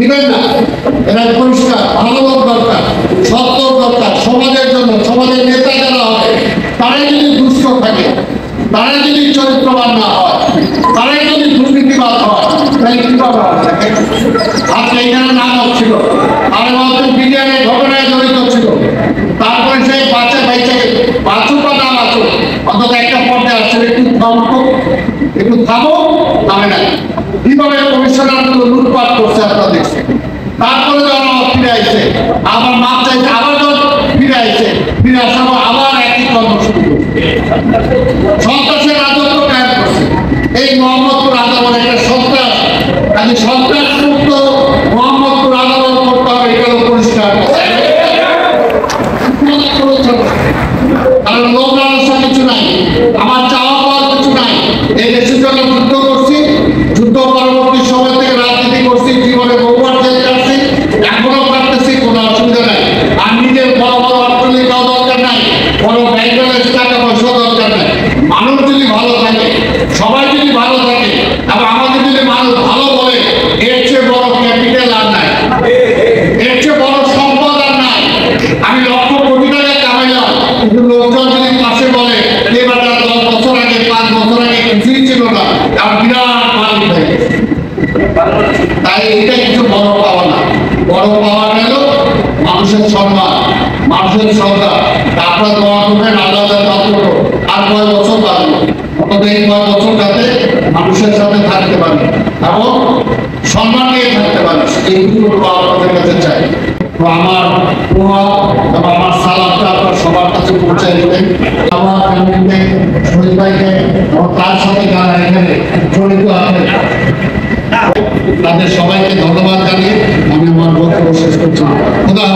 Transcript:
দিবেন না। এরা পরিষ্কার ভালো লোক দরকার, সৎ লোক দরকার সমাজের জন্য। সমাজের নেতা যারা হবে তারাই যদি দুষ্ট থাকে, তারাই যদি চরিত্রবান না হয়, তারাই যদি দুর্নীতিবাদ হয়, তাহলে কিভাবে থাকে? আজকে এখানে নাম হচ্ছিল আর বলতেন বিরিয়ানির ঘটনায় জড়িত ছিল, তারপরে সেই বাচ্চা বাইচাকে বাঁচুক বা না বাঁচুক অন্তত একটা পর্যায়ে আসছে একটু থামো নামে না। কিভাবে কমিশনারগুলো লুটপাট করছে আপনারা দেখছেন। তারপরে যখন আবার ফিরে আইছে, আবার মাপ চাইছে, আবার যখন ফিরে আইছে, ফিরে আসার পর আবার একই কর্ম শুরু করছে। সন্ত্রাসের রাজত্ব কায়েম করছে। এই মোহাম্মদপুর আদালত একটা সন্ত্রাস, কাজে সন্ত্রাস মুক্ত মোহাম্মদপুর আদালত করতে হবে, এটা পরিষ্কার। কারণ লোক লালসা কিছু নাই, আমার চাওয়া পাওয়ার কিছু নাই। এই দেশের জন্য যুদ্ধ করছি, যুদ্ধ পরবর্তী সময় থেকে রাজনীতি করছি, জীবনে বহুবার জেল কাটছি, এখনো কাটতেছি, কোনো অসুবিধা নাই। আর নিজের বড় বড় অর্থনীতিও দরকার নাই, বড় ব্যাংক ব্যালেন্স টাকা পয়সা দরকার নাই। মানুষ যদি ভালো থাকে, সবাই যদি ভালো থাকে, এবং আমাদের যদি মানুষ ভালো বলে, এর চেয়ে বড় ক্যাপিটাল আর নাই, এর চেয়ে বড় সম্পদ আর নাই। আমি লক্ষ কোটি টাকা কামাইলাম, কিন্তু লোকজন যদি পাশে বলে এবারটা 10 বছর আগে 5 বছর আগে কিছুই ছিল না, আর বিরাট মালিক হয়ে গেছে। তাই এটা কিছু বড় পাওয়া না। বড় পাওয়া গেল মানুষের সম্মান, মানুষের শ্রদ্ধা। আপনারা দোয়া করবেন আল্লাহ করবো আর কয় বছর বাঁচবো, অন্তত এই কয় বছর যাতে মানুষের সাথে থাকতে পারি এবং সম্মান নিয়ে থাকতে পারি, এইটুকু আপনাদের কাছে চাই। তো আমার প্রভাব এবং আমার সালামটা আপনার সবার কাছে পৌঁছে দেবেন। আমার ফ্যামিলিতে শহীদ ভাইকে এবং তার সাথে যারা এখানে জড়িত আছেন তাদের সবাইকে ধন্যবাদ জানিয়ে আমি আমার বক্তব্য শেষ করছি। খোদা